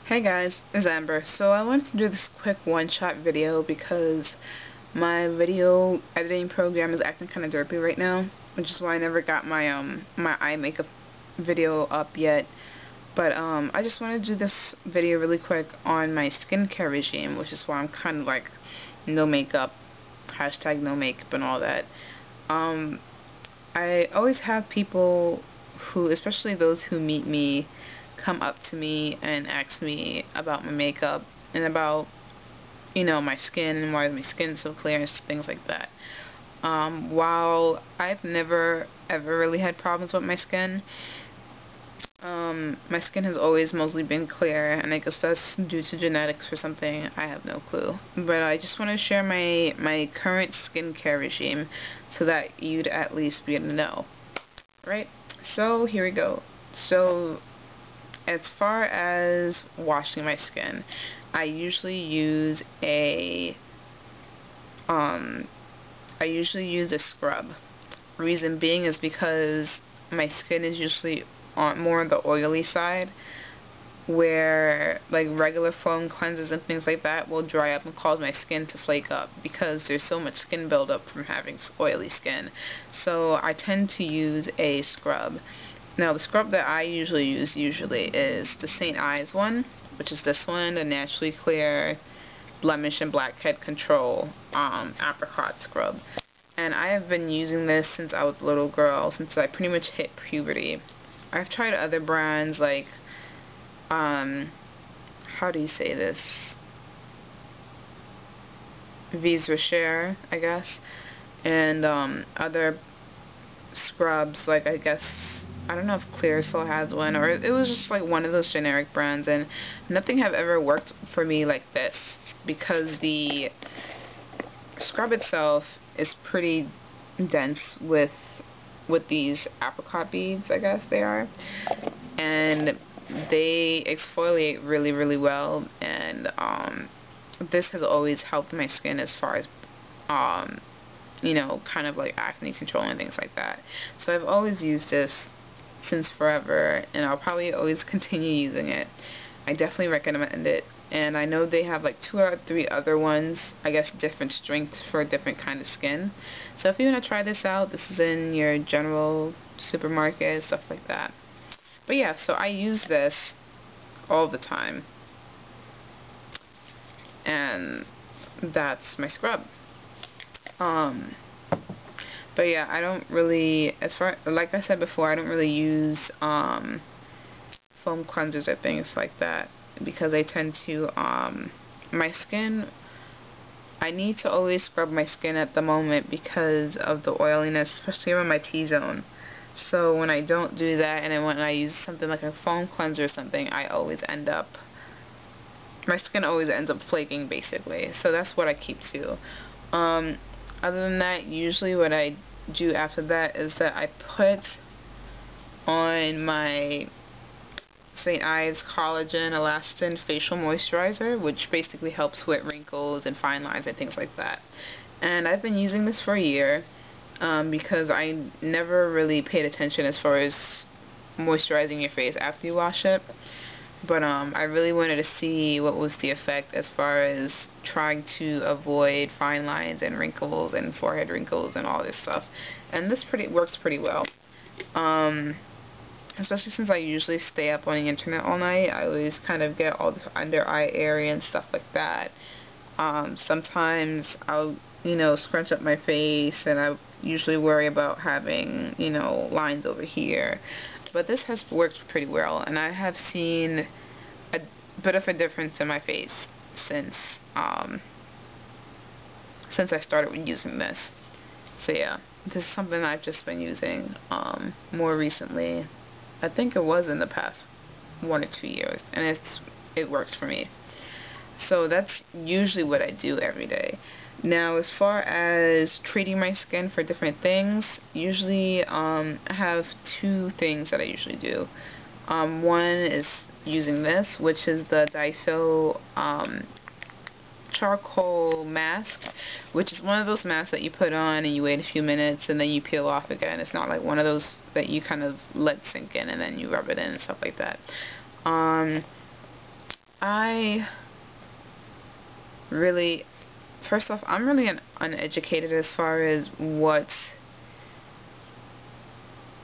Hey guys, it's Amber. So I wanted to do this quick one-shot video because my video editing program is acting kind of derpy right now, which is why I never got my my eye makeup video up yet. But I just wanted to do this video really quick on my skincare regime, which is why I'm kind of like no makeup, hashtag no makeup and all that. I always have people who, especially those who meet me, come up to me and ask me about my makeup and about, my skin and why my skin is so clear and things like that. While I've never ever really had problems with my skin has always mostly been clear, and I guess that's due to genetics or something. I have no clue. But I just want to share my current skincare regime so that you'd at least be able to know. Right? So here we go. So as far as washing my skin, I usually use a scrub. Reason being is because my skin is usually more on the oily side, where like regular foam cleansers and things like that will dry up and cause my skin to flake up because there's so much skin buildup from having oily skin. So I tend to use a scrub. Now the scrub that I usually use is the St. Ives one, which is this one, the Naturally Clear Blemish and Blackhead Control Apricot scrub. And I have been using this since I was a little girl, since I pretty much hit puberty. I've tried other brands like, how do you say this? Bewareee, I guess, and other scrubs, like I don't know if Clear still has one, or it was just like one of those generic brands, and nothing have ever worked for me like this, because the scrub itself is pretty dense with these apricot beads, I guess they are, and they exfoliate really, really well, and this has always helped my skin as far as kind of like acne control and things like that. So I've always used this since forever, and I'll probably always continue using it. I definitely recommend it, and I know they have like 2 or 3 other ones, I guess different strengths for different kind of skin. So if you want to try this out, this is in your general supermarket, stuff like that. But yeah, so I use this all the time, and that's my scrub. But yeah, I don't really, like I said before, I don't really use foam cleansers or things like that, because I tend to, my skin, I need to always scrub my skin at the moment because of the oiliness, especially around my T-zone. So when I don't do that, and then when I use something like a foam cleanser or something, my skin always ends up flaking basically. So that's what I keep to. Other than that, usually what I do after that is that I put on my St. Ives Collagen Elastin Facial Moisturizer, which basically helps with wrinkles and fine lines and things like that. And I've been using this for a year because I never really paid attention as far as moisturizing your face after you wash it. But I really wanted to see what was the effect as far as trying to avoid fine lines and wrinkles and forehead wrinkles and all this stuff. And this works pretty well. Especially since I usually stay up on the internet all night. I always kind of get all this under eye area and stuff like that. Sometimes I'll, scrunch up my face, and I usually worry about having, lines over here. But this has worked pretty well, and I have seen a bit of a difference in my face since I started using this. So yeah, this is something I've just been using more recently. I think it was in the past 1 or 2 years, and it works for me. So that's usually what I do every day. Now, as far as treating my skin for different things, usually I have 2 things that I usually do. One is using this, which is the Daiso charcoal mask, which is one of those masks that you put on and you wait a few minutes and then you peel off again. It's not like one of those that you kind of let sink in and then you rub it in and stuff like that. I really, first off, I'm really uneducated as far as what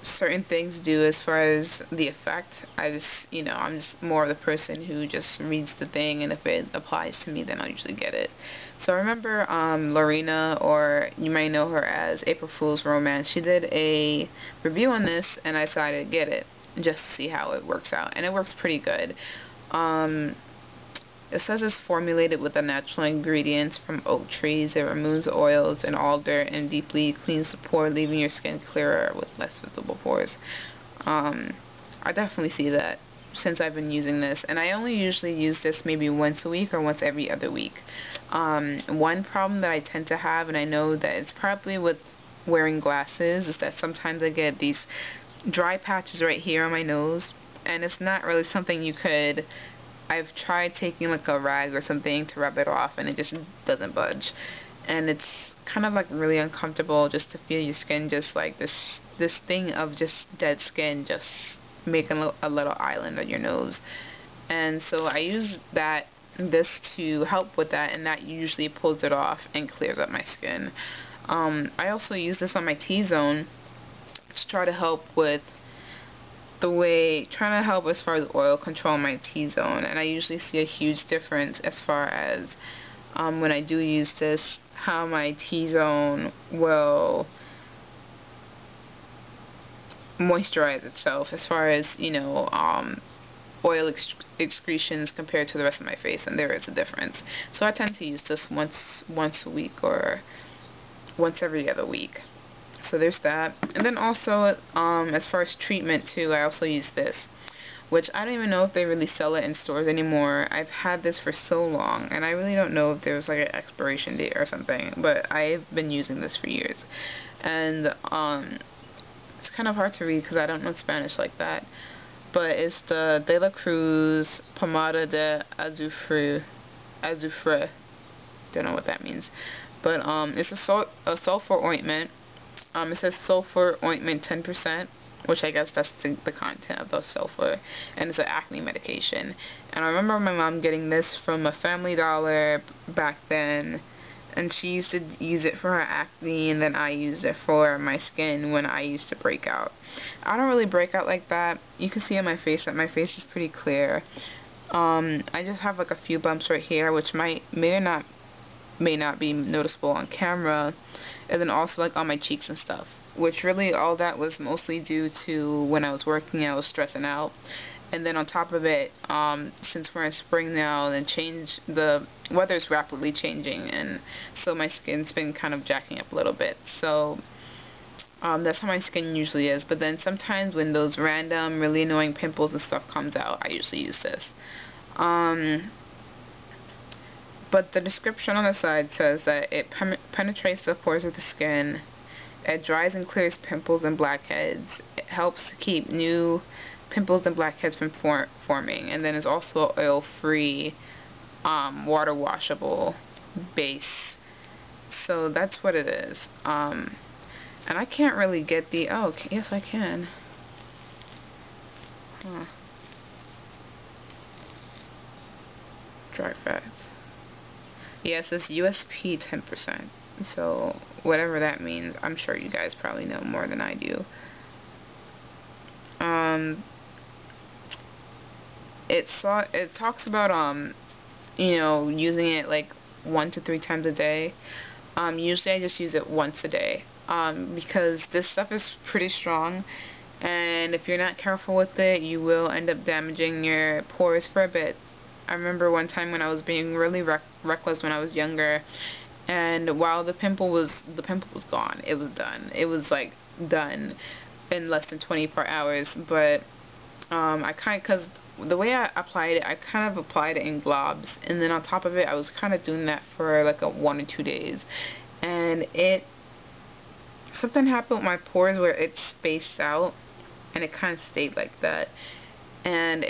certain things do as far as the effect. I just, I'm just more of the person who just reads the thing, and if it applies to me, then I'll usually get it. So I remember Lorena, or you might know her as April Fool's Romance, she did a review on this, and I decided to get it just to see how it works out, and it works pretty good. It says it's formulated with the natural ingredients from oak trees. It removes oils and all dirt and deeply cleans the pore, leaving your skin clearer with less visible pores. I definitely see that since I've been using this, and I only usually use this maybe once a week or once every other week. One problem that I tend to have, and I know that it's probably with wearing glasses, is that sometimes I get these dry patches right here on my nose, and it's not really something you could. I've tried taking like a rag or something to rub it off, and it just doesn't budge, and it's kind of like really uncomfortable just to feel your skin just like this thing of just dead skin just making a little island on your nose. And so I use this to help with that, and that usually pulls it off and clears up my skin. I also use this on my T-zone to try to help with trying to help as far as oil control my T-zone, and I usually see a huge difference as far as when I do use this, how my T-zone will moisturize itself as far as, oil excretions compared to the rest of my face, and there is a difference. So I tend to use this once a week or once every other week. So there's that. And then also, as far as treatment too, I also use this, which I don't even know if they really sell it in stores anymore. I've had this for so long, and I really don't know if there's like an expiration date or something, but I've been using this for years. And it's kind of hard to read because I don't know Spanish like that, but it's the De La Cruz Pomada de Azufre. Don't know what that means, but it's a sulfur ointment. It says sulfur ointment 10%, which I guess that's the content of the sulfur, and it's an acne medication. And I remember my mom getting this from a Family Dollar back then, and she used to use it for her acne, and then I used it for my skin when I used to break out. I don't really break out like that. You can see on my face that my face is pretty clear. I just have like a few bumps right here, which may not be noticeable on camera, and then also like on my cheeks and stuff, which really all that was mostly due to when I was working, I was stressing out. And then on top of it, since we're in spring now, and the weather's rapidly changing, and so my skin's been kind of jacking up a little bit. So that's how my skin usually is. But then sometimes when those random really annoying pimples and stuff comes out, I usually use this. But the description on the side says that it penetrates the pores of the skin, it dries and clears pimples and blackheads, it helps to keep new pimples and blackheads from forming, and then it's also an oil-free, water washable base. So that's what it is. And I can't really get yes I can. Dry fats. Yes, it's USP 10%. So whatever that means, I'm sure you guys probably know more than I do. It talks about using it like 1 to 3 times a day. Usually I just use it once a day, because this stuff is pretty strong, and if you're not careful with it, you will end up damaging your pores for a bit. I remember one time when I was being really reckless when I was younger, and while the pimple was gone. It was done. It was like done in less than 24 hours. But because the way I applied it, I kind of applied it in globs, and then on top of it, I was kind of doing that for like 1 or 2 days, and something happened with my pores where it spaced out, and it kind of stayed like that, and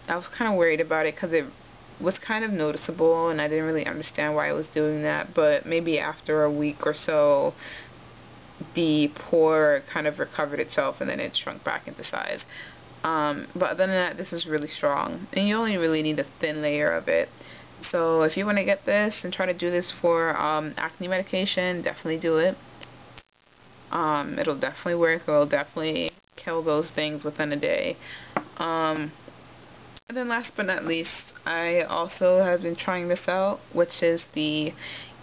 I was kind of worried about it because it was kind of noticeable, and I didn't really understand why I was doing that. But maybe after a week or so, the pore kind of recovered itself, and then it shrunk back into size. But other than that, this is really strong, and you only really need a thin layer of it. So if you want to get this and try to do this for acne medication, definitely do it. It'll definitely work. It'll definitely kill those things within a day. And then last but not least, I also have been trying this out, which is the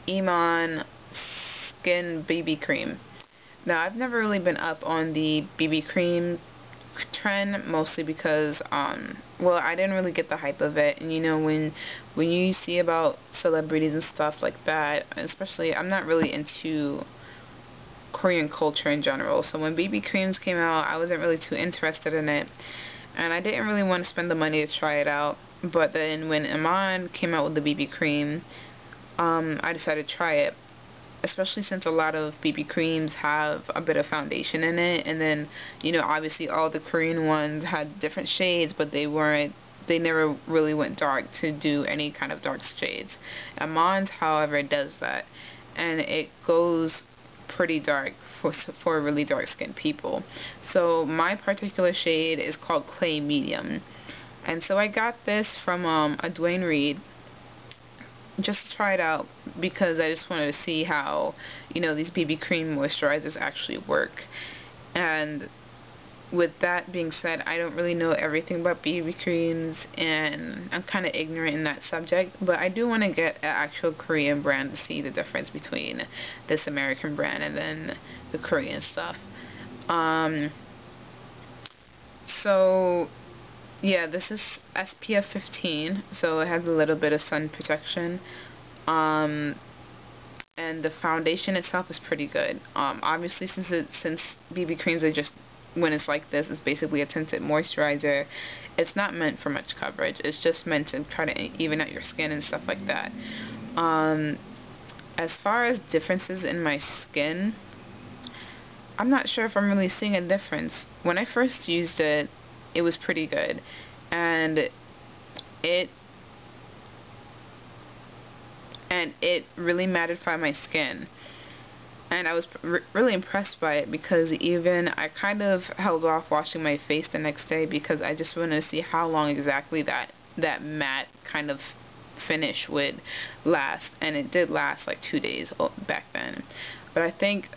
Iman Skin BB Cream. Now, I've never really been up on the BB cream trend, mostly because well, I didn't really get the hype of it. And you know, when you see about celebrities and stuff like that, especially, I'm not really into Korean culture in general, so when BB creams came out, I wasn't really too interested in it, and I didn't really want to spend the money to try it out. But then when Iman came out with the BB cream, I decided to try it, especially since a lot of BB creams have a bit of foundation in it, and then, you know, obviously all the Korean ones had different shades, but they never really went dark to do any kind of dark shades. Iman's, however, does that, and it goes pretty dark for really dark skinned people. So my particular shade is called Clay Medium, and so I got this from a Dwayne Reed, just to try it out, because I just wanted to see how, you know, these BB cream moisturizers actually work. And with that being said, I don't really know everything about BB creams, and I'm kind of ignorant in that subject, but I do want to get an actual Korean brand to see the difference between this American brand and then the Korean stuff. So yeah, this is SPF 15, so it has a little bit of sun protection. And the foundation itself is pretty good. Obviously, since BB creams are just, when it's like this, it's basically a tinted moisturizer. It's not meant for much coverage. It's just meant to try to even out your skin and stuff like that. As far as differences in my skin, I'm not sure if I'm really seeing a difference. When I first used it, it was pretty good, and it really mattified my skin, and I was really impressed by it, because even I kind of held off washing my face the next day because I just wanted to see how long exactly that matte kind of finish would last, and it did last like 2 days back then. But I think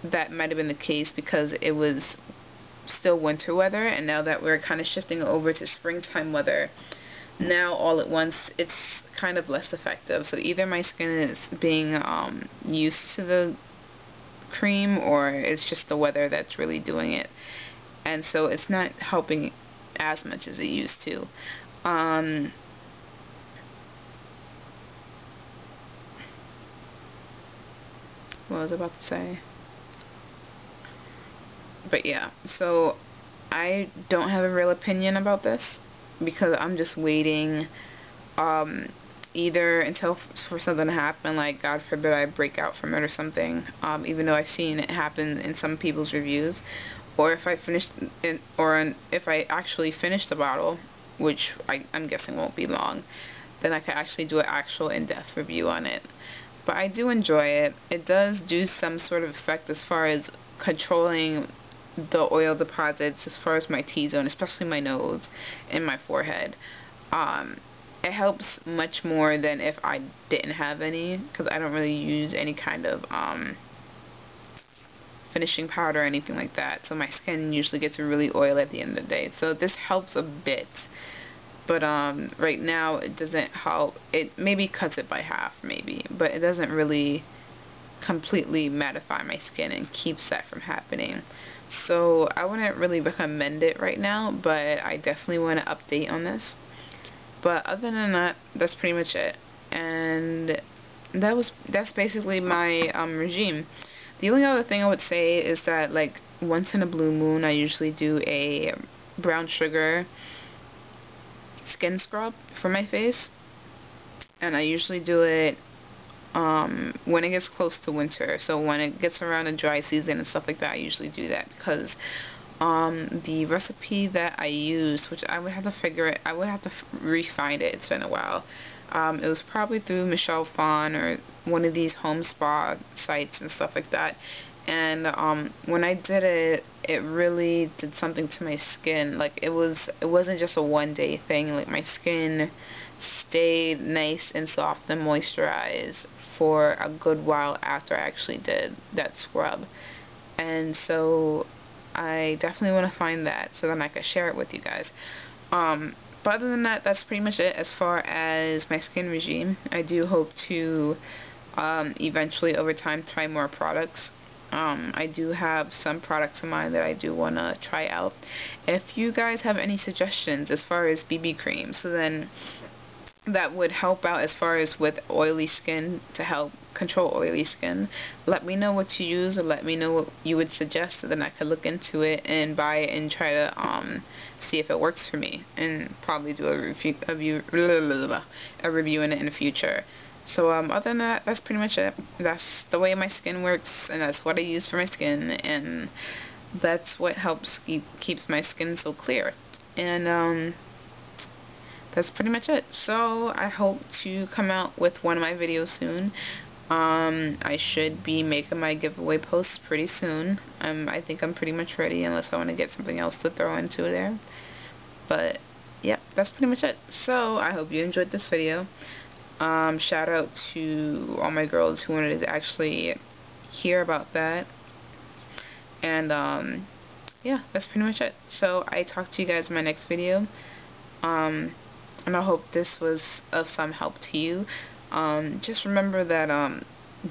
that might have been the case because it was still winter weather, and now that we're kind of shifting over to springtime weather, now all at once it's kind of less effective. So either my skin is being used to the cream, or it's just the weather that's really doing it, and so it's not helping as much as it used to. What was I about to say? But yeah, so I don't have a real opinion about this, because I'm just waiting either until for something to happen, like God forbid I break out from it or something, even though I've seen it happen in some people's reviews, or if I if I actually finish the bottle, which I'm guessing won't be long, then I can actually do an actual in-depth review on it. But I do enjoy it. It does do some sort of effect as far as controlling the oil deposits as far as my T-zone, especially my nose and my forehead. It helps much more than if I didn't have any, because I don't really use any kind of finishing powder or anything like that, so my skin usually gets really oily at the end of the day. So this helps a bit, but right now it doesn't help. It maybe cuts it by half, maybe, but it doesn't really completely mattify my skin and keeps that from happening. So I wouldn't really recommend it right now, but I definitely want to update on this. But other than that, that's pretty much it, and that's basically my regime. The only other thing I would say is that, like, once in a blue moon, I usually do a brown sugar skin scrub for my face, and I usually do it when it gets close to winter. So when it gets around the dry season and stuff like that, I usually do that, because the recipe that I used, which I would have to re-find it, it's been a while. It was probably through Michelle Phan or one of these home spa sites and stuff like that, and when I did it, it really did something to my skin. Like, it wasn't just a one-day thing. Like, my skin stayed nice and soft and moisturized for a good while after I actually did that scrub. And so I definitely want to find that so then I could share it with you guys. But other than that, that's pretty much it as far as my skin regime. I do hope to eventually over time try more products. I do have some products in mind that I do want to try out. If you guys have any suggestions as far as BB cream, so then that would help out as far as with oily skin, to help control oily skin, let me know what you use, or let me know what you would suggest, so then I could look into it and buy it and try to see if it works for me, and probably do a review in it in the future. So other than that, that's pretty much it. That's the way my skin works, and that's what I use for my skin, and that's what helps keeps my skin so clear. And that's pretty much it. So I hope to come out with one of my videos soon. I should be making my giveaway posts pretty soon. I think I'm pretty much ready, unless I want to get something else to throw into there. But yep, that's pretty much it. So I hope you enjoyed this video. Shout out to all my girls who wanted to actually hear about that. And yeah, that's pretty much it. So I talk to you guys in my next video. And I hope this was of some help to you. Just remember that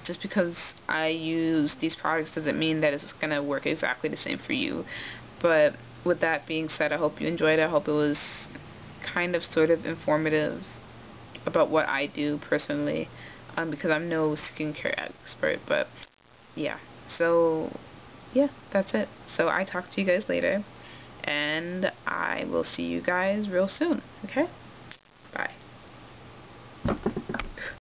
just because I use these products doesn't mean that it's gonna work exactly the same for you. But with that being said, I hope you enjoyed it. I hope it was kind of sort of informative about what I do personally, because I'm no skincare expert. But yeah, so yeah, that's it. So I talk to you guys later, and I will see you guys real soon. Okay, bye.